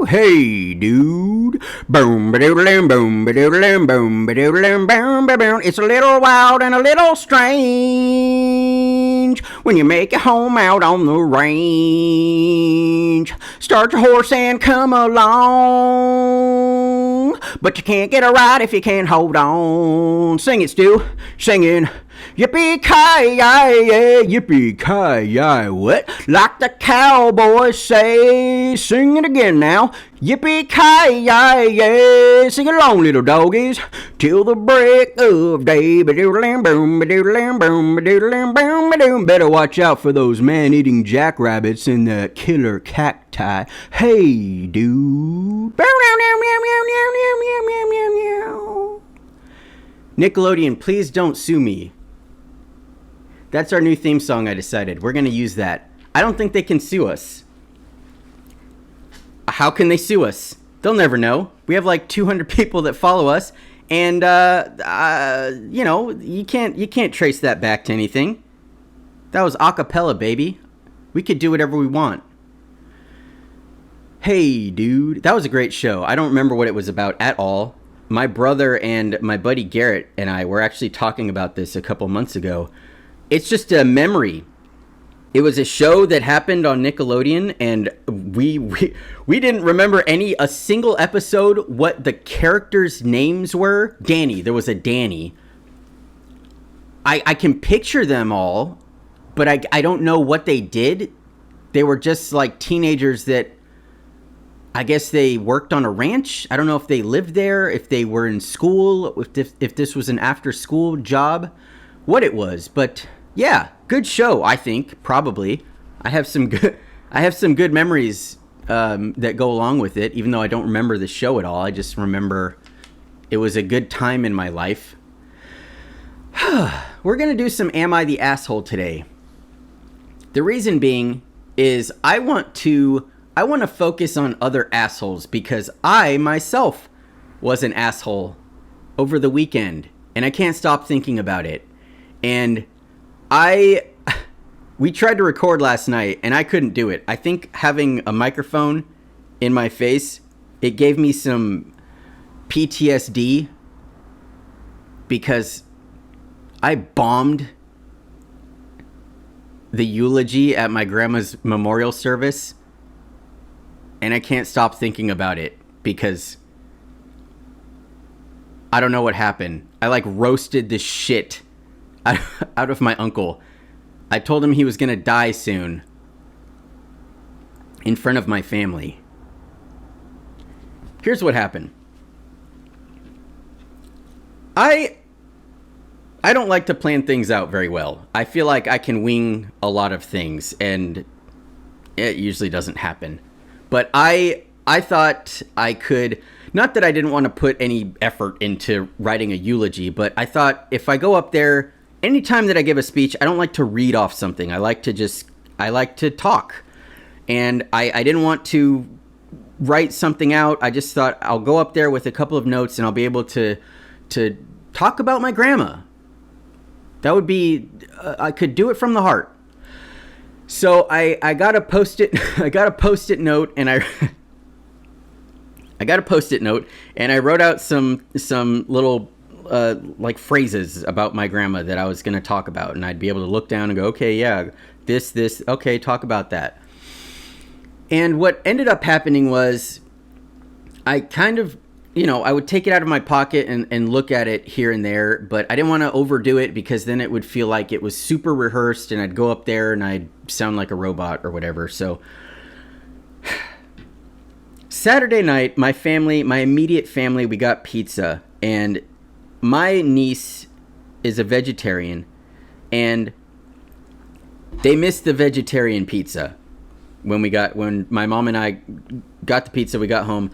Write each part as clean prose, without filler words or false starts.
Hey, dude. Boom, ba-doodle-dum, boom, ba-doodle-dum, boom, ba-doodle-dum, boom, ba-boom. It's a little wild and a little strange when you make it home out on the range. Start your horse and come along, but you can't get a ride if you can't hold on. Sing it, Stu. Singing. Yippee-ki-yay, yippee-ki-yay, what? Like the cowboys say, sing it again now. Yippee-ki-yay, sing along, little doggies, till the break of day. Ba-doodle-lam, boom, ba-doodle-lam, boom, ba-doodle-lam, boom, ba-doom. Better watch out for those man-eating jackrabbits and the killer cacti. Hey, dude. Nickelodeon, please don't sue me. That's our new theme song, I decided. We're going to use that. I don't think they can sue us. How can they sue us? They'll never know. We have like 200 people that follow us, and you can't trace that back to anything. That was a cappella, baby. We could do whatever we want. Hey, dude. That was a great show. I don't remember what it was about at all. My brother and my buddy Garrett and I were actually talking about this a couple months ago. It's just a memory. It was a show that happened on Nickelodeon, and we didn't remember a single episode what the characters' names were. Danny, there was a Danny. I can picture them all, but I don't know what they did. They were just like teenagers that I guess they worked on a ranch. I don't know if they lived there, if they were in school, if this was an after-school job, what it was. But yeah, good show, I think, probably. I have some good memories that go along with it, even though I don't remember the show at all. I just remember it was a good time in my life. We're going to do some Am I the Asshole today. The reason being is I want to focus on other assholes because I myself was an asshole over the weekend, and I can't stop thinking about it. And we tried to record last night, and I couldn't do it. I think having a microphone in my face, it gave me some PTSD because I bombed the eulogy at my grandma's memorial service, and I can't stop thinking about it because I don't know what happened. I like roasted the shit out of my uncle. I told him he was going to die soon in front of my family. Here's what happened. I don't like to plan things out very well. I feel like I can wing a lot of things, and it usually doesn't happen. But I thought I could, not that I didn't want to put any effort into writing a eulogy, but I thought if I go up there, anytime that I give a speech, I don't like to read off something. I like to talk. And I didn't want to write something out. I just thought I'll go up there with a couple of notes and I'll be able to talk about my grandma. That would be, I could do it from the heart. So I got a post-it note, and I got a post-it note, and I wrote out some little like phrases about my grandma that I was going to talk about, and I'd be able to look down and go, okay, yeah, this, okay, talk about that. And what ended up happening was I kind of, I would take it out of my pocket and look at it here and there, but I didn't want to overdo it because then it would feel like it was super rehearsed and I'd go up there and I'd sound like a robot or whatever. So Saturday night, my immediate family, we got pizza, and my niece is a vegetarian, and they missed the vegetarian pizza when my mom and I got the pizza, we got home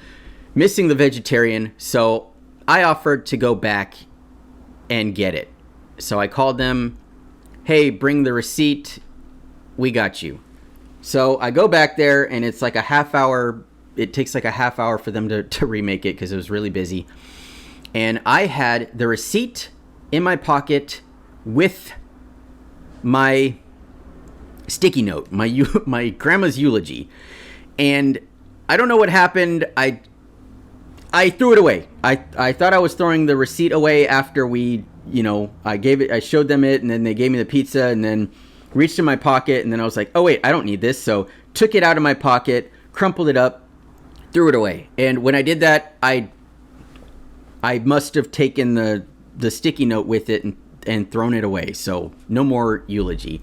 missing the vegetarian. So I offered to go back and get it. So I called them, hey, bring the receipt. We got you. So I go back there, and it's like a half hour. It takes like a half hour for them to remake it because it was really busy. And I had the receipt in my pocket with my sticky note, my grandma's eulogy. And I don't know what happened. I threw it away. I thought I was throwing the receipt away after we, I showed them it, and then they gave me the pizza, and then reached in my pocket, and then I was like, oh wait, I don't need this. So took it out of my pocket, crumpled it up, threw it away. And when I did that, I must have taken the sticky note with it and thrown it away. So no more eulogy.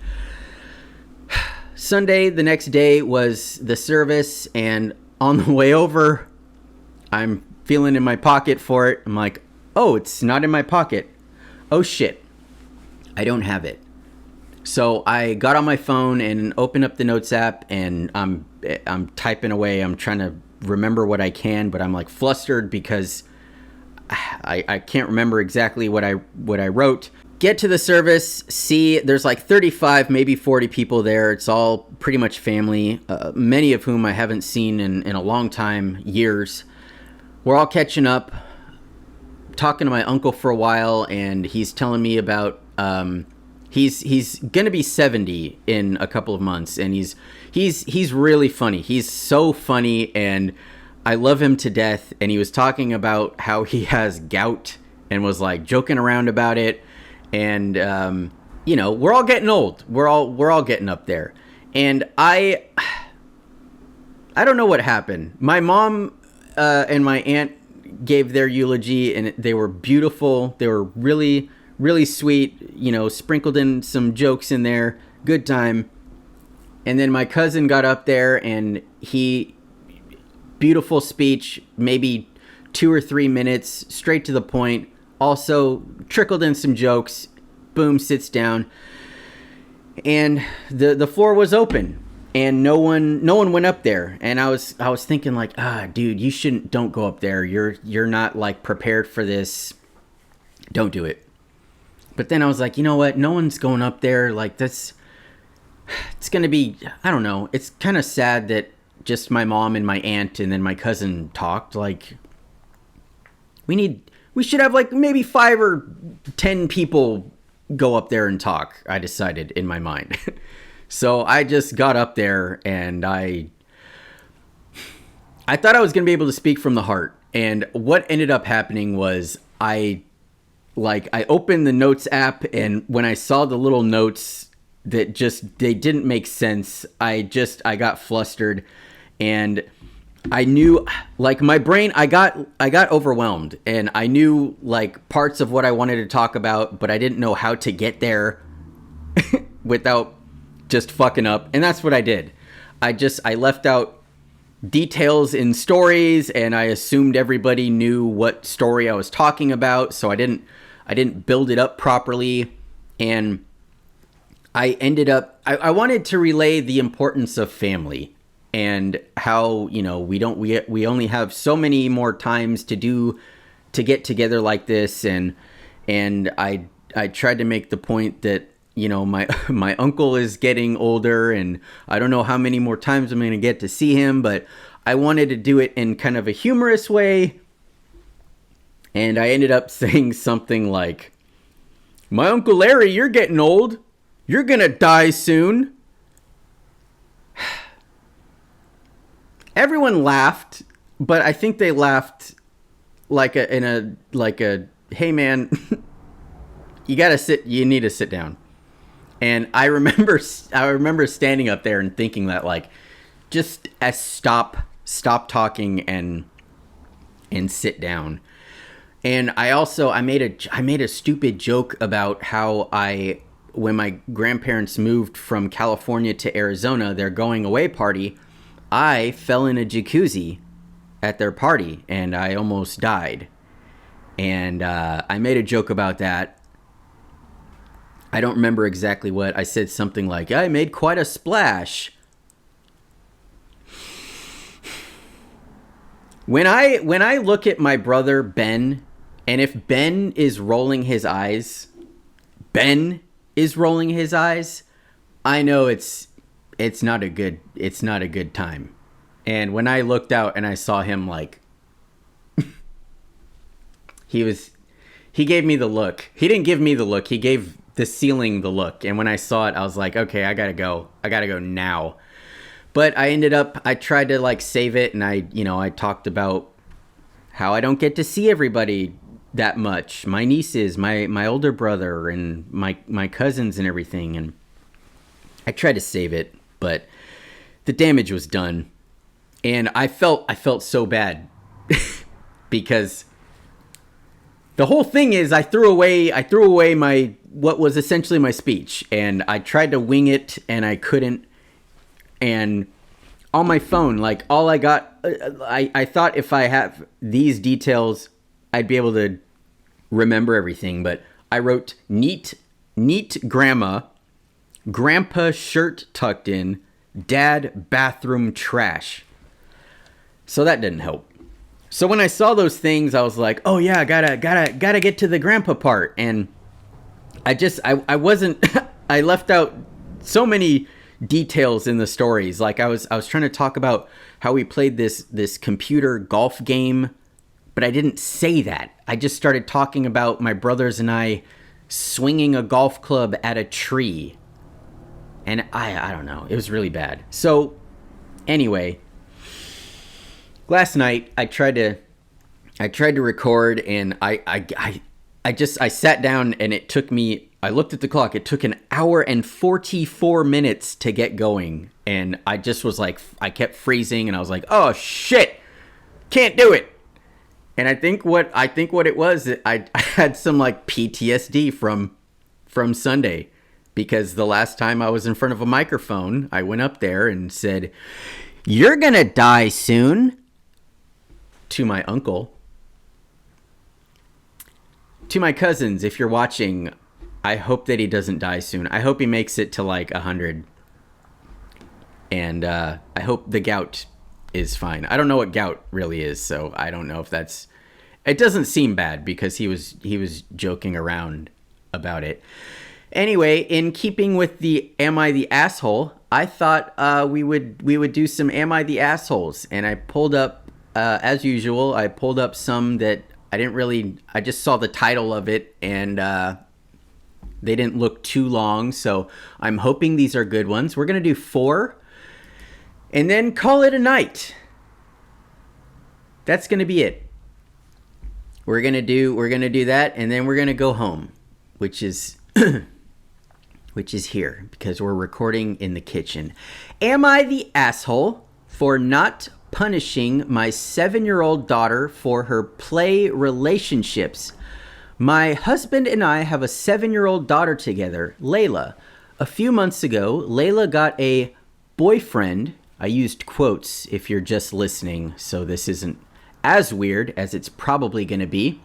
Sunday, the next day, was the service, and on the way over, I'm feeling in my pocket for it. I'm like, oh, it's not in my pocket. Oh shit, I don't have it. So I got on my phone and opened up the Notes app, and I'm typing away. I'm trying to remember what I can, but I'm like flustered because I can't remember exactly what I wrote. Get to the service, see there's like 35, maybe 40 people there. It's all pretty much family, many of whom I haven't seen in a long time, years. We're all catching up, talking to my uncle for a while, and he's telling me about he's gonna be 70 in a couple of months, and he's really funny. He's so funny, and I love him to death. And he was talking about how he has gout and was like joking around about it. And we're all getting old. We're all getting up there. And I don't know what happened. My mom and my aunt gave their eulogy, and they were beautiful. They were really, really sweet, sprinkled in some jokes in there. Good time. And then my cousin got up there, and beautiful speech, maybe 2 or 3 minutes, straight to the point. Also trickled in some jokes. Boom, sits down, and the floor was open, and no one went up there. And I was thinking like, dude, don't go up there. You're not like prepared for this. Don't do it. But then I was like, you know what? No one's going up there. Like it's gonna be, I don't know. It's kind of sad that just my mom and my aunt and then my cousin talked. Like we should have like maybe 5 or 10 people go up there and talk, I decided in my mind. So I just got up there, and I thought I was going to be able to speak from the heart. And what ended up happening was I opened the Notes app, and when I saw the little notes that they didn't make sense, I got flustered, and I knew, like, my brain, I got overwhelmed, and I knew like parts of what I wanted to talk about, but I didn't know how to get there without just fucking up. And that's what I did. I left out details in stories, and I assumed everybody knew what story I was talking about. So I didn't build it up properly. And I ended up, I wanted to relay the importance of family. And how, we only have so many more times to get together like this. And I tried to make the point that, my uncle is getting older, and I don't know how many more times I'm going to get to see him, but I wanted to do it in kind of a humorous way. And I ended up saying something like, my Uncle Larry, you're getting old. You're going to die soon. Everyone laughed, but I think they laughed like a hey man, you need to sit down. And I remember standing up there and thinking that, like, just stop talking and sit down. And I made a stupid joke about how when my grandparents moved from California to Arizona, their going away party, I fell in a jacuzzi at their party, and I almost died. And I made a joke about that. I don't remember exactly what. I said something like, I made quite a splash. When I look at my brother, Ben, and if Ben is rolling his eyes, I know it's not a good time. And when I looked out and I saw him, like, he gave me the look. He didn't give me the look. He gave the ceiling the look. And when I saw it, I was like, okay, I gotta go now. But I tried to like save it, and I talked about how I don't get to see everybody that much. My nieces, my older brother, and my cousins and everything. And I tried to save it, but the damage was done. And I felt so bad because the whole thing is I threw away my what was essentially my speech, and I tried to wing it and I couldn't. And on my phone, like all I got, I thought if I have these details, I'd be able to remember everything. But I wrote neat grandma, grandpa shirt tucked in, dad bathroom trash. So that didn't help. So when I saw those things, I was like, oh yeah, gotta get to the grandpa part. And I wasn't, I left out so many details in the stories. Like I was trying to talk about how we played this computer golf game, but I didn't say that. I just started talking about my brothers and I swinging a golf club at a tree. And I don't know. It was really bad. So anyway, last night I tried to record, and I sat down, and it took me, I looked at the clock. It took 1 hour and 44 minutes to get going. And I just was like, I kept freezing, and I was like, oh shit, can't do it. And I think what it was, I had some like PTSD from Sunday, because the last time I was in front of a microphone, I went up there and said, you're gonna die soon, to my uncle. To my cousins, if you're watching, I hope that he doesn't die soon. I hope he makes it to like 100. And I hope the gout is fine. I don't know what gout really is, so I don't know if that's... It doesn't seem bad because he was joking around about it. Anyway, in keeping with the Am I the Asshole, I thought we would do some Am I the Assholes. And I pulled up, as usual, I pulled up some that I just saw the title of it, and they didn't look too long, so I'm hoping these are good ones. We're going to do 4, and then call it a night. That's going to be it. We're going to do that, and then we're going to go home, which is here, because we're recording in the kitchen. Am I the asshole for not punishing my 7-year-old daughter for her play relationships? My husband and I have a 7-year-old daughter together, Layla. A few months ago, Layla got a boyfriend. I used quotes if you're just listening, so this isn't as weird as it's probably going to be.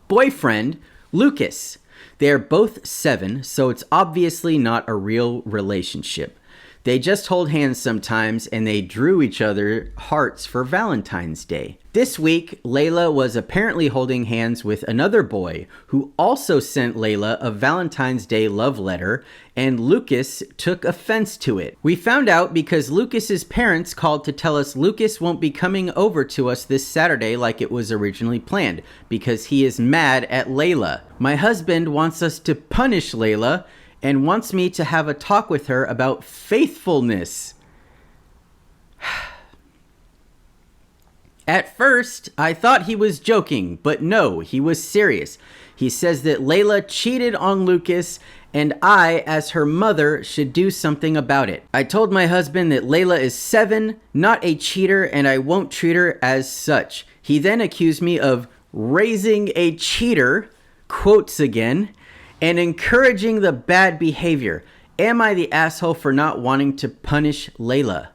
Boyfriend, Lucas. They're both 7, so it's obviously not a real relationship. They just hold hands sometimes, and they drew each other hearts for Valentine's Day. This week, Layla was apparently holding hands with another boy who also sent Layla a Valentine's Day love letter, and Lucas took offense to it. We found out because Lucas's parents called to tell us Lucas won't be coming over to us this Saturday like it was originally planned, because he is mad at Layla. My husband wants us to punish Layla and wants me to have a talk with her about faithfulness. At first, I thought he was joking, but no, he was serious. He says that Layla cheated on Lucas, and I, as her mother, should do something about it. I told my husband that Layla is 7, not a cheater, and I won't treat her as such. He then accused me of raising a cheater, quotes again, and encouraging the bad behavior. Am I the asshole for not wanting to punish Layla?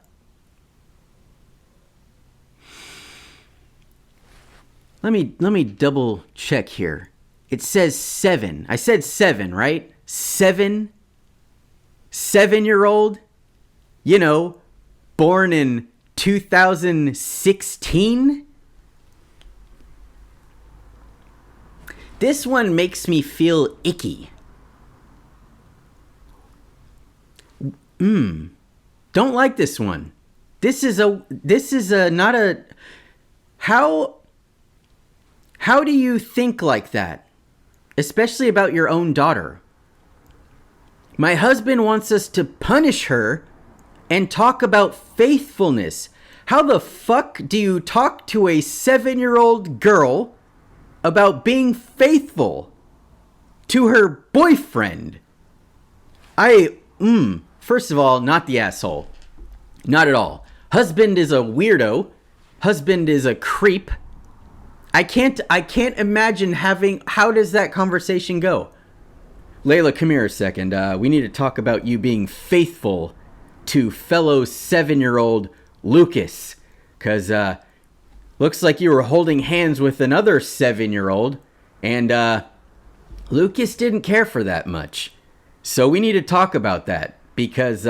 Let me double check here. It says 7. I said 7, right? 7? 7-year-old? You know, born in 2016? This one makes me feel icky. Don't like this one. This is not a... How do you think like that? Especially about your own daughter. My husband wants us to punish her. and talk about faithfulness. How the fuck do you talk to a 7-year-old girl about being faithful to her boyfriend? First of all, not the asshole. Not at all. Husband is a weirdo. Husband is a creep. I can't imagine how does that conversation go? Layla, come here a second. We need to talk about you being faithful to fellow 7-year-old Lucas. Because looks like you were holding hands with another 7-year-old. And Lucas didn't care for that much. So we need to talk about that. Because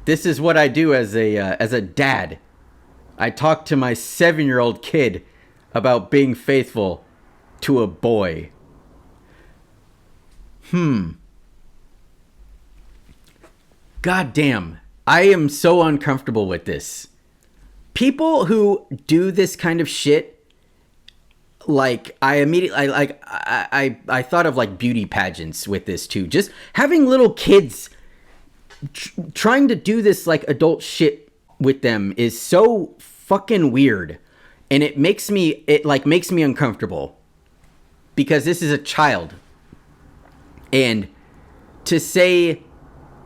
this is what I do as a dad. I talk to my 7-year-old kid about being faithful to a boy. God damn. I am so uncomfortable with this. People who do this kind of shit, like, I immediately, I thought of, like, beauty pageants with this, too. Just having little kids trying to do this, like, adult shit with them is so fucking weird. And it makes me uncomfortable. Because this is a child. And to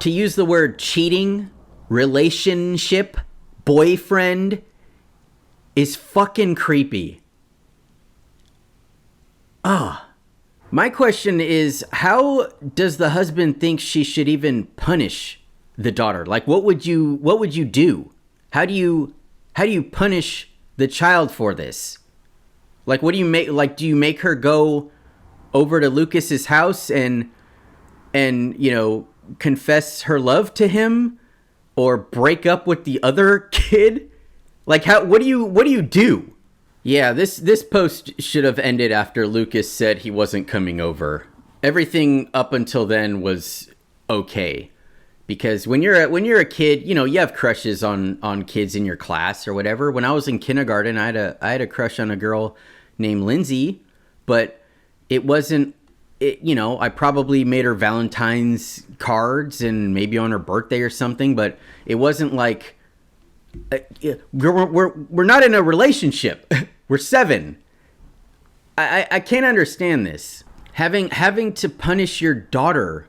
use the word cheating, relationship, boyfriend, is fucking creepy. My question is, how does the husband think she should even punish the daughter? Like, what would you do? How do you punish the child for this? Like, what do you make? Like, do you make her go over to Lucas's house and confess her love to him, or break up with the other kid? Like, what do you do? Yeah, this post should have ended after Lucas said he wasn't coming over. Everything up until then was okay. Because when you're a kid, you have crushes on kids in your class or whatever. When I was in kindergarten, I had a crush on a girl named Lindsay, but it wasn't, I probably made her Valentine's cards and maybe on her birthday or something, but it wasn't like, we're not in a relationship. We're 7. I can't understand this. Having to punish your daughter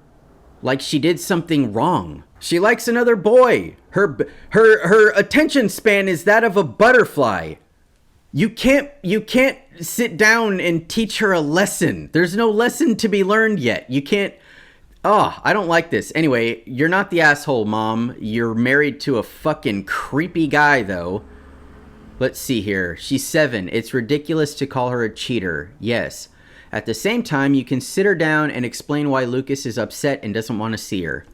like she did something wrong. She likes another boy. Her attention span is that of a butterfly. You can't sit down and teach her a lesson. There's no lesson to be learned yet. You can't. I don't like this. Anyway, you're not the asshole, Mom. You're married to a fucking creepy guy, though. Let's see here. She's 7. It's ridiculous to call her a cheater. Yes. At the same time, you can sit her down and explain why Lucas is upset and doesn't want to see her.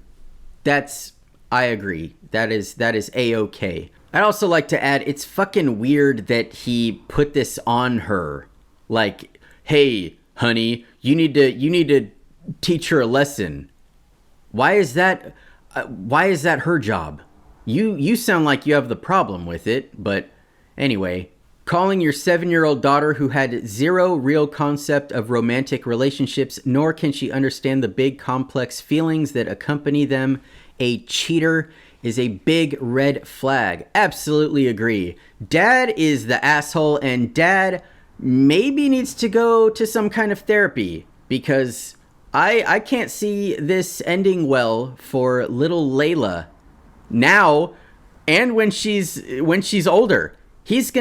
I agree. That is A-okay. I'd also like to add, it's fucking weird that he put this on her. Like, hey, honey, you need to teach her a lesson. Why is that her job? You sound like you have the problem with it, but anyway, calling your 7-year-old daughter, who had zero real concept of romantic relationships, nor can she understand the big complex feelings that accompany them, a cheater, is a big red flag. Absolutely agree. Dad is the asshole, and Dad maybe needs to go to some kind of therapy, because I can't see this ending well for little Layla now and when she's older. This is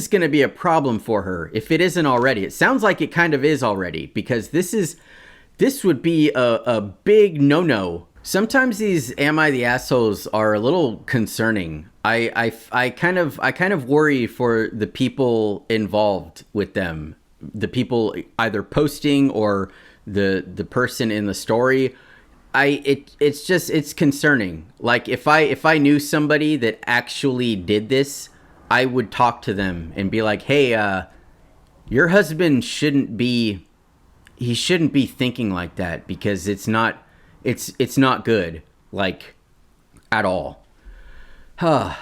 going to be a problem for her if it isn't already. It sounds like it kind of is already, because this would be a big no-no. Sometimes these "Am I the Assholes" are a little concerning. I kind of worry for the people involved with them. The people either posting or the person in the story. It's concerning. Like, if I knew somebody that actually did this, I would talk to them and be like, hey, your husband shouldn't be thinking like that, because it's not good, like, at all. All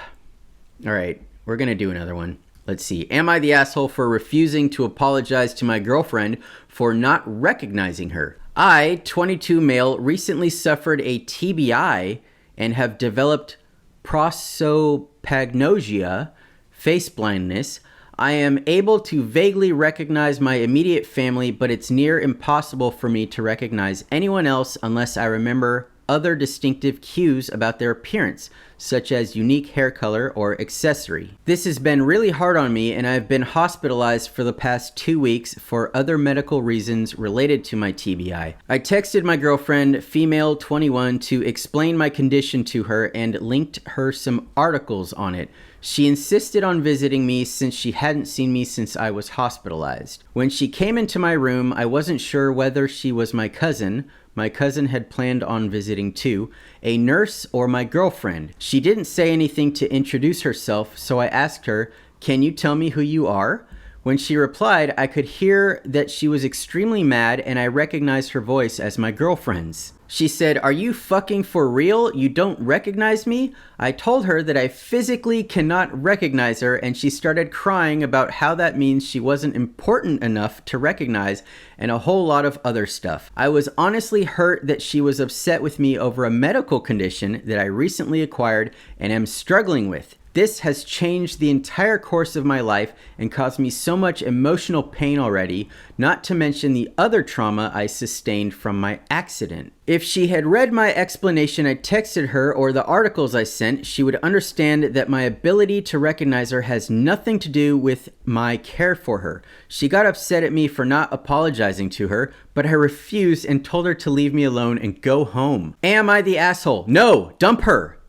right, we're gonna do another one. Let's see. Am I the asshole for refusing to apologize to my girlfriend for not recognizing her? I, 22 male, recently suffered a TBI and have developed prosopagnosia, face blindness. I am able to vaguely recognize my immediate family, but it's near impossible for me to recognize anyone else unless I remember other distinctive cues about their appearance, such as unique hair color or accessory. This has been really hard on me, and I've been hospitalized for the past 2 weeks for other medical reasons related to my TBI. I texted my girlfriend, female 21, to explain my condition to her and linked her some articles on it. She insisted on visiting me since she hadn't seen me since I was hospitalized. When she came into my room, I wasn't sure whether she was my cousin had planned on visiting too, a nurse, or my girlfriend. She didn't say anything to introduce herself, so I asked her, "Can you tell me who you are?" When she replied, I could hear that she was extremely mad, and I recognized her voice as my girlfriend's. She said, "Are you fucking for real? You don't recognize me?" I told her that I physically cannot recognize her, and she started crying about how that means she wasn't important enough to recognize, and a whole lot of other stuff. I was honestly hurt that she was upset with me over a medical condition that I recently acquired and am struggling with. This has changed the entire course of my life and caused me so much emotional pain already, not to mention the other trauma I sustained from my accident. If she had read my explanation I texted her or the articles I sent, she would understand that my ability to recognize her has nothing to do with my care for her. She got upset at me for not apologizing to her, but I refused and told her to leave me alone and go home. Am I the asshole? No, dump her.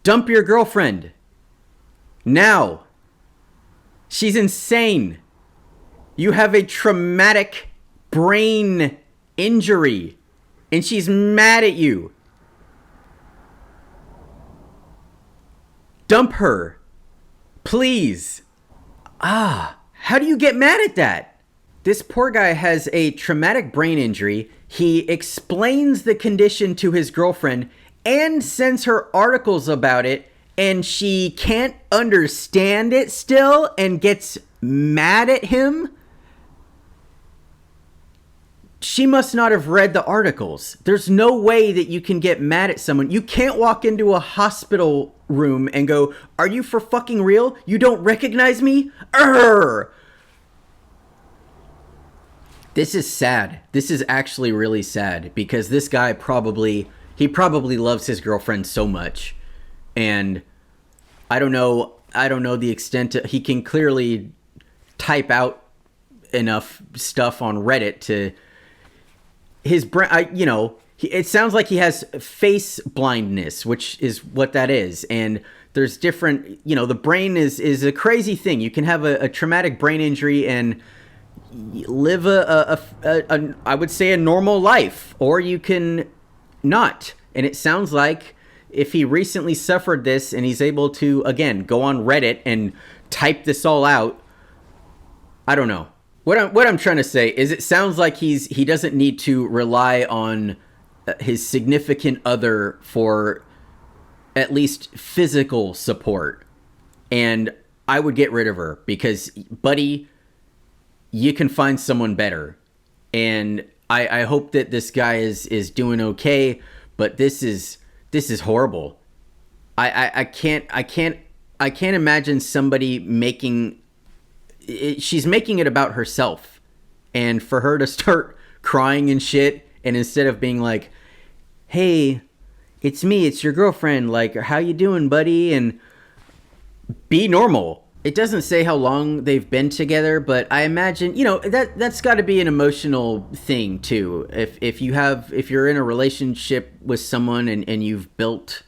Dump your girlfriend. Now. She's insane. You have a traumatic brain injury, and she's mad at you. Dump her. Please. How do you get mad at that? This poor guy has a traumatic brain injury. He explains the condition to his girlfriend and sends her articles about it, and she can't understand it still and gets mad at him. She must not have read the articles. There's no way that you can get mad at someone. You can't walk into a hospital room and go, "Are you for fucking real? You don't recognize me?" Urgh! This is sad. This is actually really sad, because this guy probably loves his girlfriend so much, and I don't know the extent he can clearly type out enough stuff on Reddit to his brain. It sounds like he has face blindness, which is what that is, and there's different. The brain is a crazy thing. You can have a traumatic brain injury and live I would say a normal life, or you can not. And it sounds like if he recently suffered this and he's able to, again, go on Reddit and type this all out, I don't know. What I'm trying to say is it sounds like he doesn't need to rely on his significant other for at least physical support. And I would get rid of her because, buddy, you can find someone better. And I hope that this guy is doing okay. But this is horrible. I can't imagine somebody making it. She's making it about herself, and for her to start crying and shit, and instead of being like, "Hey, it's me, it's your girlfriend, like, how you doing, buddy?" and be normal. It doesn't say how long they've been together, but I imagine, that's got to be an emotional thing too. If you're in a relationship with someone and you've built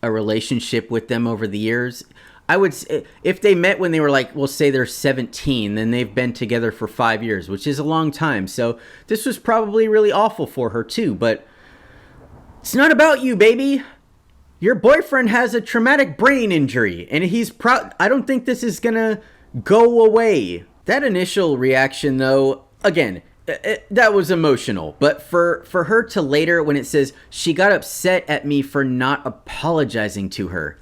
a relationship with them over the years, I would say if they met when they were like, we'll say they're 17, then they've been together for 5 years, which is a long time. So this was probably really awful for her too, but it's not about you, baby. Your boyfriend has a traumatic brain injury, and he's I don't think this is gonna go away. That initial reaction, though, again, that was emotional. But for her to later, when it says she got upset at me for not apologizing to her,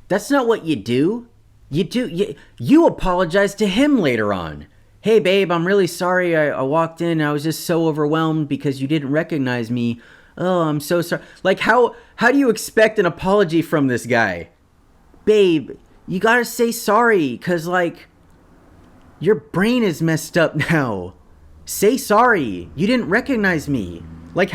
that's not what you do. You apologize to him later on. "Hey, babe, I'm really sorry. I walked in. I was just so overwhelmed because you didn't recognize me. oh, I'm so sorry. Like, how do you expect an apology from this guy? Babe, you gotta say sorry, because, like, your brain is messed up now. Say sorry. You didn't recognize me. Like,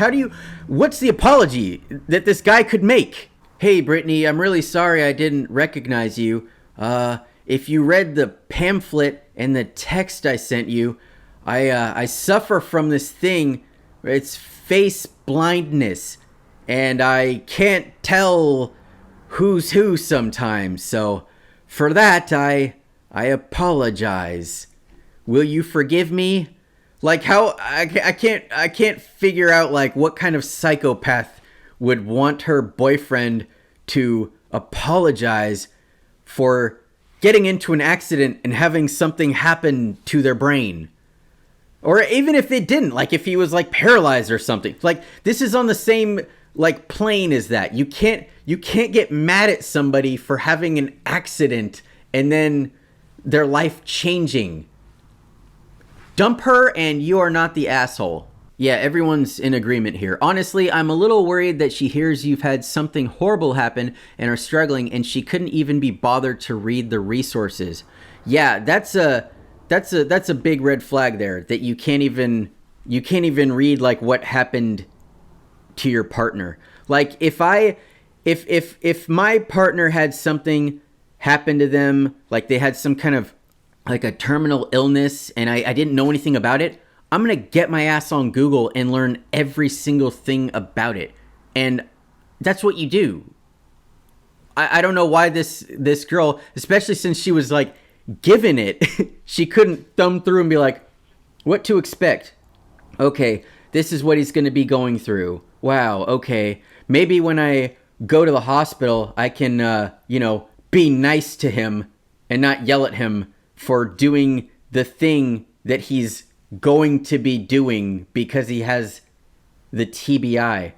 what's the apology that this guy could make? Hey, Brittany, I'm really sorry I didn't recognize you. If you read the pamphlet and the text I sent you, I suffer from this thing. It's face blindness, and I can't tell who's who sometimes. So for that, I apologize. Will you forgive me? Like, how I can't figure out, like, what kind of psychopath would want her boyfriend to apologize for getting into an accident and having something happen to their brain. Or even if it didn't, like, if he was, like, paralyzed or something. Like, this is on the same, like, plane as that. You can't get mad at somebody for having an accident and then their life changing. Dump her and you are not the asshole. Yeah, everyone's in agreement here. Honestly, I'm a little worried that she hears you've had something horrible happen and are struggling, and she couldn't even be bothered to read the resources. Yeah, that's a big red flag there, that you can't even read, like, what happened to your partner. Like, if my partner had something happen to them, like they had some kind of, like, a terminal illness, and I didn't know anything about it, I'm going to get my ass on Google and learn every single thing about it. And that's what you do. I don't know why this girl, especially since she was, like, given it, she couldn't thumb through and be like, what to expect? Okay, this is what he's going to be going through. Wow, okay. Maybe when I go to the hospital, I can, be nice to him and not yell at him for doing the thing that he's going to be doing because he has the TBI.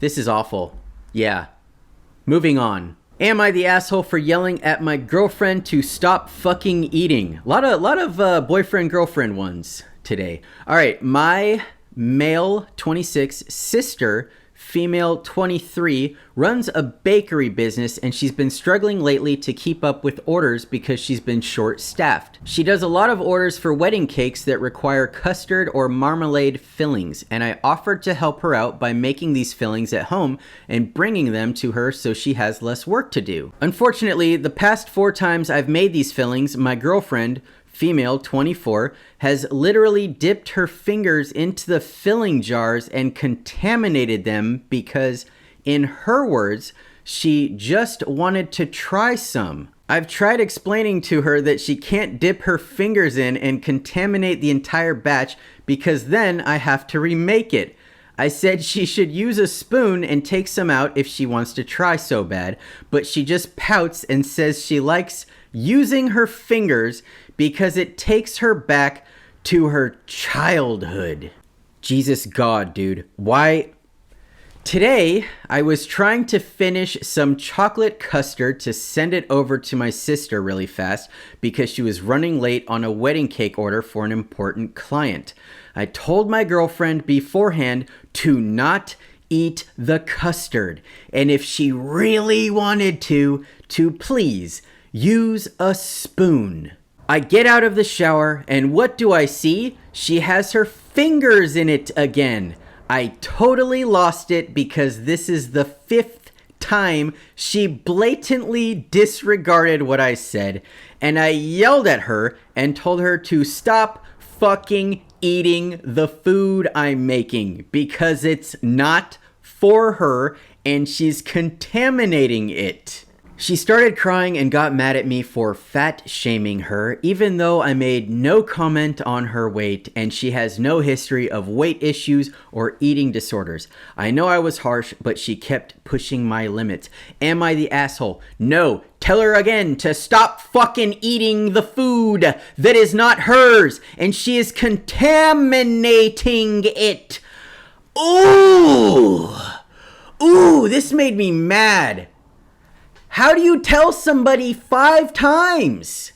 This is awful. Yeah. Moving on. Am I the asshole for yelling at my girlfriend to stop fucking eating? A lot of boyfriend-girlfriend ones today. All right, my male 26 sister, female 23, runs a bakery business, and she's been struggling lately to keep up with orders because she's been short-staffed. She does a lot of orders for wedding cakes that require custard or marmalade fillings, and I offered to help her out by making these fillings at home and bringing them to her so she has less work to do. Unfortunately, the past 4 times I've made these fillings, my girlfriend, female 24, has literally dipped her fingers into the filling jars and contaminated them because, in her words, she just wanted to try some. I've tried explaining to her that she can't dip her fingers in and contaminate the entire batch because then I have to remake it. I said she should use a spoon and take some out if she wants to try so bad, but she just pouts and says she likes using her fingers because it takes her back to her childhood. Jesus God, dude. Why? Today, I was trying to finish some chocolate custard to send it over to my sister really fast because she was running late on a wedding cake order for an important client. I told my girlfriend beforehand to not eat the custard, and if she really wanted to please use a spoon. I get out of the shower, and what do I see? She has her fingers in it again. I totally lost it because this is the 5th time she blatantly disregarded what I said, and I yelled at her and told her to stop fucking eating the food I'm making because it's not for her and she's contaminating it. She started crying and got mad at me for fat shaming her, even though I made no comment on her weight and she has no history of weight issues or eating disorders. I know I was harsh, but she kept pushing my limits. Am I the asshole? No. Tell her again to stop fucking eating the food that is not hers and she is contaminating it. Ooh, this made me mad. How do you tell somebody 5 times?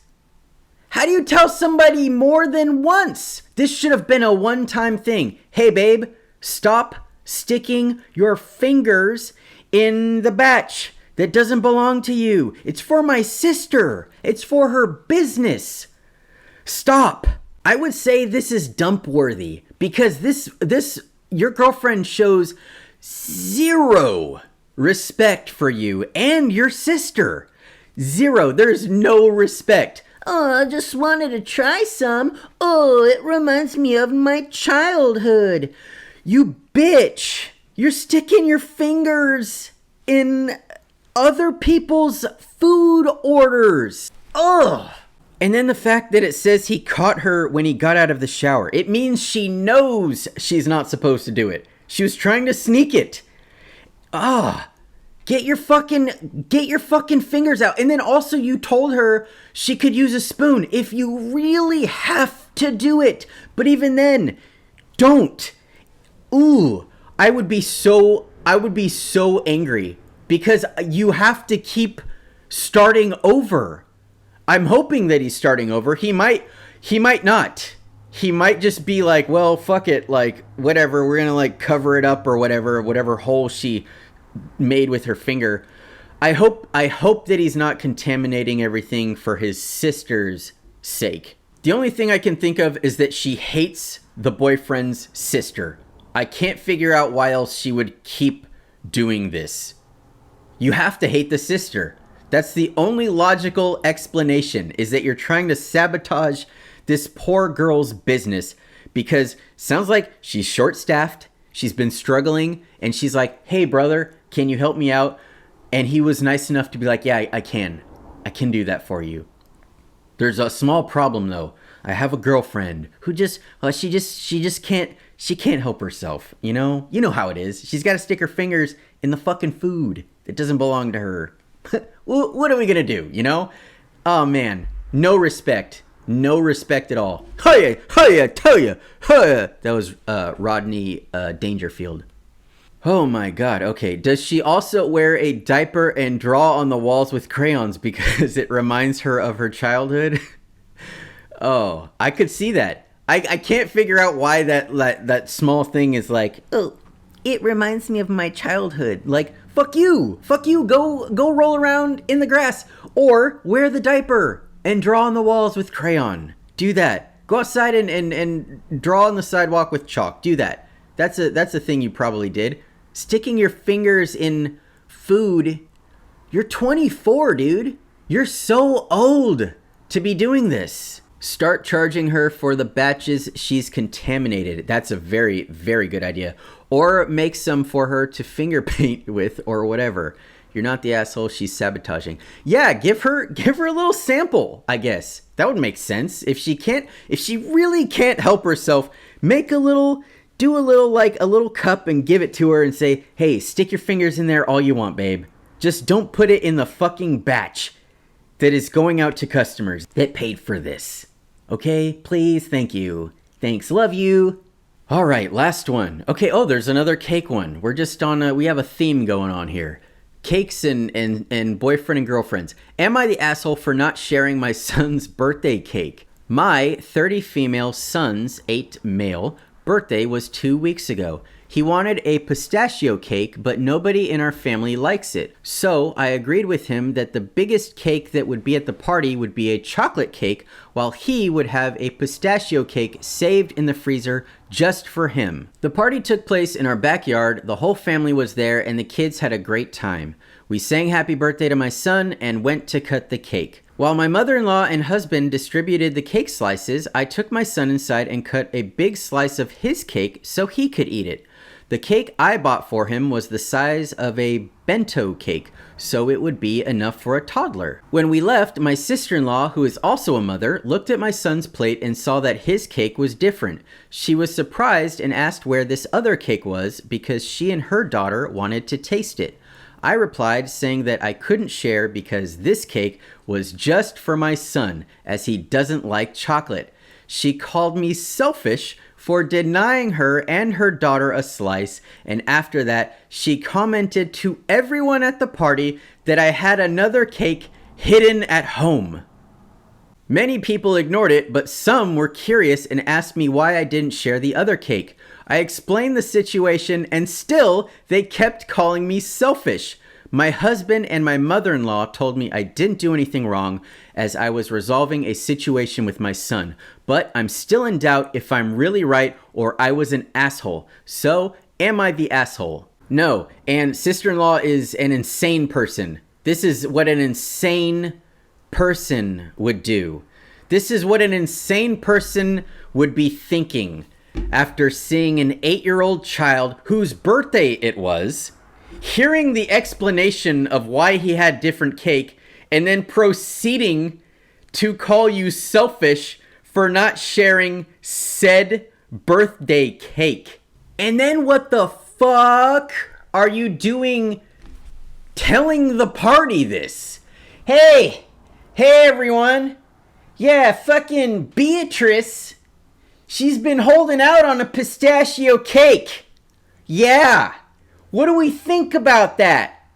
How do you tell somebody more than once? This should have been a one-time thing. Hey, babe, stop sticking your fingers in the batch that doesn't belong to you. It's for my sister. It's for her business. Stop. I would say this is dump worthy because this your girlfriend shows zero respect for you and your sister. Zero. There's no respect. Oh, I just wanted to try some. Oh, it reminds me of my childhood. You bitch. You're sticking your fingers in other people's food orders. Ugh. And then the fact that it says he caught her when he got out of the shower. It means she knows she's not supposed to do it. She was trying to sneak it. Get your fucking fingers out. And then also you told her she could use a spoon if you really have to do it. But even then, don't. Ooh, I would be so angry because you have to keep starting over. I'm hoping that he's starting over. He might not. He might just be like, well, fuck it, like whatever, we're going to like cover it up or whatever hole she made with her finger. I hope that he's not contaminating everything for his sister's sake. The only thing I can think of is that she hates the boyfriend's sister. I can't figure out why else she would keep doing this. You have to hate the sister. That's the only logical explanation, is that you're trying to sabotage this poor girl's business because sounds like she's short-staffed, she's been struggling, and she's like, hey, brother, can you help me out? And he was nice enough to be like, yeah, I can do that for you. There's a small problem, though. I have a girlfriend who she can't help herself, you know? You know how it is. She's got to stick her fingers in the fucking food that doesn't belong to her. What are we gonna do, you know? Oh, man. No respect. No respect at all. Hiya, tell ya. Hiya. That was Rodney Dangerfield. Oh, my God. Okay. Does she also wear a diaper and draw on the walls with crayons because it reminds her of her childhood? Oh, I could see that. I can't figure out why that small thing is like, oh, it reminds me of my childhood. Like, fuck you. Go roll around in the grass or wear the diaper and draw on the walls with crayon. Do that. Go outside and draw on the sidewalk with chalk. Do that. That's a thing you probably did. Sticking your fingers in food. You're 24, dude. You're so old to be doing this. Start charging her for the batches she's contaminated. That's a very, very good idea. Or make some for her to finger paint with or whatever. You're not the asshole she's sabotaging. Yeah, give her a little sample, I guess. That would make sense. If she really can't help herself, do a little cup and give it to her and say, hey, stick your fingers in there all you want, babe. Just don't put it in the fucking batch that is going out to customers that paid for this. Okay, please, thank you. Thanks, love you. All right, last one. Okay, there's another cake one. We're just on we have a theme going on here. Cakes and boyfriend and girlfriends. Am I the asshole for not sharing my son's birthday cake? My 30 female son's 8 male birthday was 2 weeks ago. He wanted a pistachio cake, but nobody in our family likes it. So I agreed with him that the biggest cake that would be at the party would be a chocolate cake, while he would have a pistachio cake saved in the freezer just for him. The party took place in our backyard, the whole family was there, and the kids had a great time. We sang happy birthday to my son and went to cut the cake. While my mother-in-law and husband distributed the cake slices, I took my son inside and cut a big slice of his cake so he could eat it. The cake I bought for him was the size of a bento cake, so it would be enough for a toddler. When we left, my sister-in-law, who is also a mother, looked at my son's plate and saw that his cake was different. She was surprised and asked where this other cake was because she and her daughter wanted to taste it. I replied saying that I couldn't share because this cake was just for my son, as he doesn't like chocolate. She called me selfish for denying her and her daughter a slice, and after that, she commented to everyone at the party that I had another cake hidden at home. Many people ignored it, but some were curious and asked me why I didn't share the other cake. I explained the situation and still they kept calling me selfish. My husband and my mother-in-law told me I didn't do anything wrong as I was resolving a situation with my son. But I'm still in doubt if I'm really right or I was an asshole. So, am I the asshole? No, and sister-in-law is an insane person. This is what an insane person would do. This is what an insane person would be thinking after seeing an 8-year-old child whose birthday it was, hearing the explanation of why he had different cake, and then proceeding to call you selfish for not sharing said birthday cake. And then what the fuck are you doing telling the party this? Hey everyone. Yeah, fucking Beatrice. She's been holding out on a pistachio cake. Yeah. What do we think about that?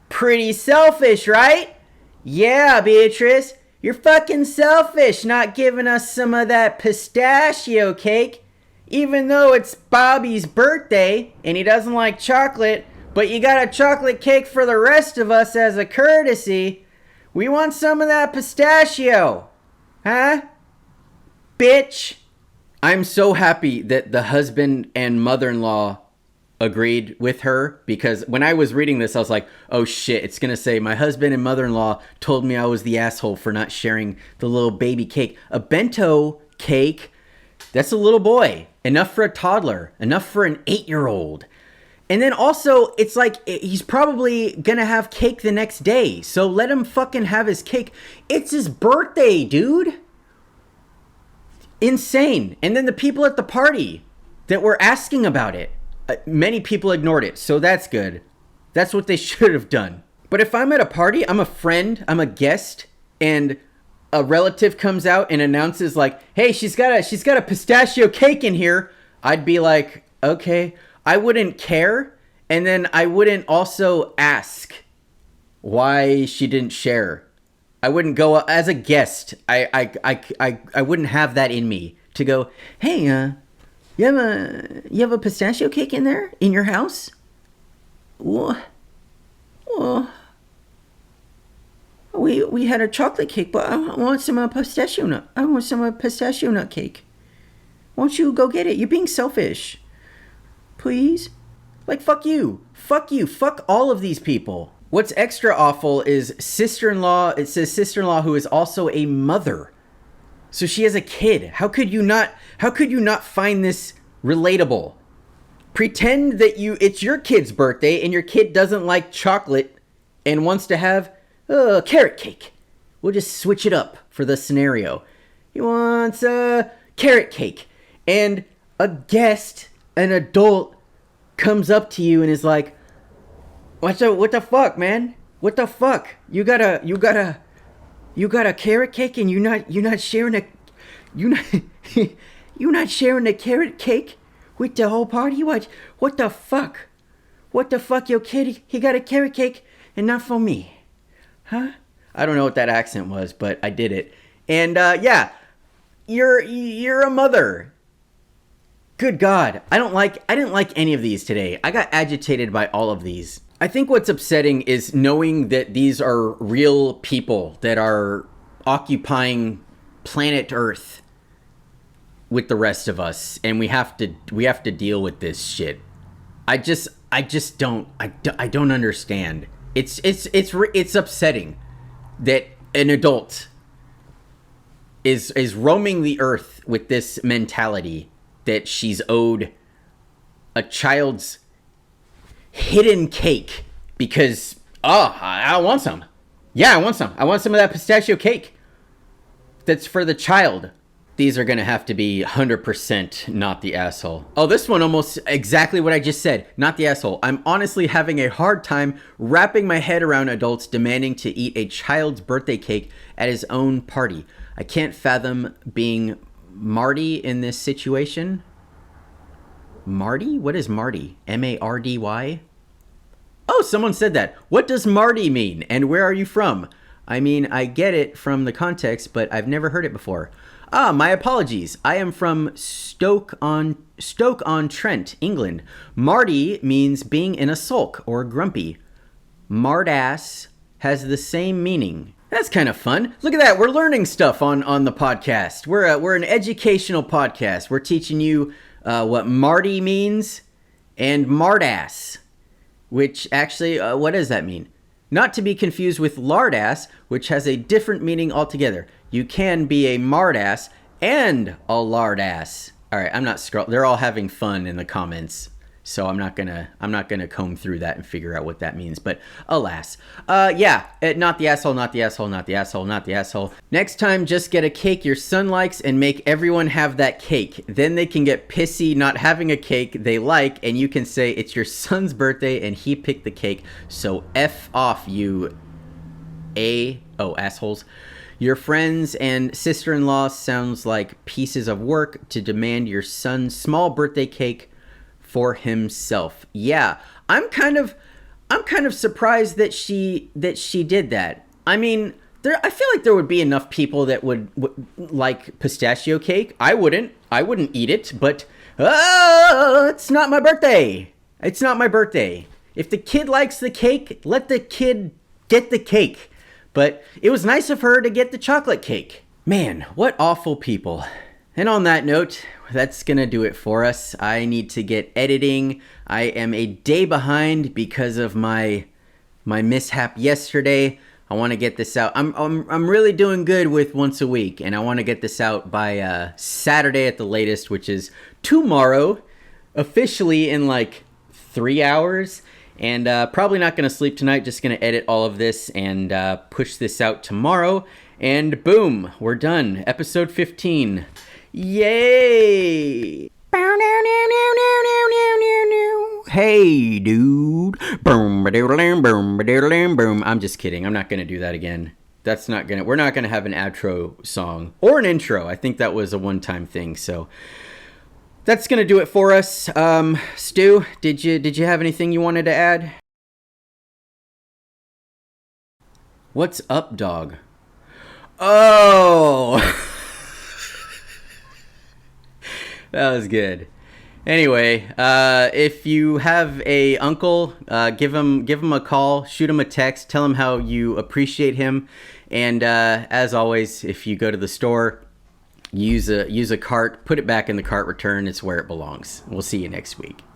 Pretty selfish, right? Yeah, Beatrice. You're fucking selfish not giving us some of that pistachio cake. Even though it's Bobby's birthday and he doesn't like chocolate, but you got a chocolate cake for the rest of us as a courtesy. We want some of that pistachio. Huh? Bitch. I'm so happy that the husband and mother-in-law agreed with her, because when I was reading this, I was like, oh shit, it's going to say my husband and mother-in-law told me I was the asshole for not sharing the little baby cake. A bento cake, that's a little boy. Enough for a toddler. Enough for an 8-year-old. And then also, it's like, he's probably going to have cake the next day. So let him fucking have his cake. It's his birthday, dude. Insane. And then the people at the party that were asking about it, many people ignored it. So that's good. That's what they should have done. But if I'm at a party, I'm a friend, I'm a guest, and a relative comes out and announces like, hey, she's got a pistachio cake in here, I'd be like, okay. I wouldn't care, and then I wouldn't also ask why she didn't share. I wouldn't go as a guest. I wouldn't have that in me to go, hey, you have a pistachio cake in there in your house? Well, we had a chocolate cake, but I want some pistachio nut. I want some pistachio nut cake. Won't you go get it? You're being selfish. Please? Like, fuck you. Fuck you. Fuck all of these people. What's extra awful is sister-in-law. It says sister-in-law who is also a mother. So she has a kid. How could you not find this relatable? Pretend that it's your kid's birthday and your kid doesn't like chocolate and wants to have carrot cake. We'll just switch it up for the scenario. He wants a carrot cake. And a guest, an adult, comes up to you and is like, what the fuck, man? What the fuck? You got a carrot cake and you're not sharing the carrot cake with the whole party? What the fuck? What the fuck, your kid? He got a carrot cake and not for me. Huh? I don't know what that accent was, but I did it. And yeah, you're a mother. Good God. I didn't like any of these today. I got agitated by all of these. I think what's upsetting is knowing that these are real people that are occupying planet Earth with the rest of us, and we have to deal with this shit. I don't understand. It's upsetting that an adult is roaming the earth with this mentality that she's owed a child's hidden cake because, I want some. Yeah, I want some. I want some of that pistachio cake that's for the child. These are going to have to be 100% not the asshole. Oh, this one almost exactly what I just said. Not the asshole. I'm honestly having a hard time wrapping my head around adults demanding to eat a child's birthday cake at his own party. I can't fathom being Mardy in this situation. Mardy? What is Mardy? M-A-R-D-Y? Oh, someone said that. What does Mardy mean? And where are you from? I mean, I get it from the context, but I've never heard it before. My apologies. I am from Stoke-on-Trent, England. Mardy means being in a sulk or grumpy. Mardass has the same meaning. That's kind of fun. Look at that. We're learning stuff on the podcast. We're an educational podcast. We're teaching you what Mardy means and Mardass, which actually, what does that mean? Not to be confused with lardass, which has a different meaning altogether. You can be a mardass and a lardass. All right, I'm not they're all having fun in the comments, so I'm not gonna comb through that and figure out what that means. But alas, not the asshole, not the asshole, not the asshole, not the asshole. Next time, just get a cake your son likes and make everyone have that cake. Then they can get pissy not having a cake they like, and you can say it's your son's birthday and he picked the cake. So F off, you assholes. Your friends and sister-in-law sounds like pieces of work to demand your son's small birthday cake for himself. Yeah, I'm kind of surprised that she did that. I mean, I feel like there would be enough people that would like pistachio cake. I wouldn't eat it, but it's not my birthday. It's not my birthday. If the kid likes the cake, let the kid get the cake. But it was nice of her to get the chocolate cake. Man, what awful people. And on that note, that's gonna do it for us. I need to get editing. I am a day behind because of my mishap yesterday. I want to get this out. I'm really doing good with once a week, and I want to get this out by Saturday at the latest, which is tomorrow, officially in like 3 hours. And probably not going to sleep tonight, just going to edit all of this and push this out tomorrow. And boom, we're done. Episode 15. Yay! Hey, dude. Boom, boom. I'm just kidding. I'm not going to do that again. We're not going to have an outro song or an intro. I think that was a one-time thing, so... That's going to do it for us. Stu, did you have anything you wanted to add? What's up, dog? Oh! That was good. Anyway, if you have a uncle, give him a call, shoot him a text, tell him how you appreciate him. And as always, if you go to the store, use a cart, put it back in the cart return. It's where it belongs. We'll see you next week.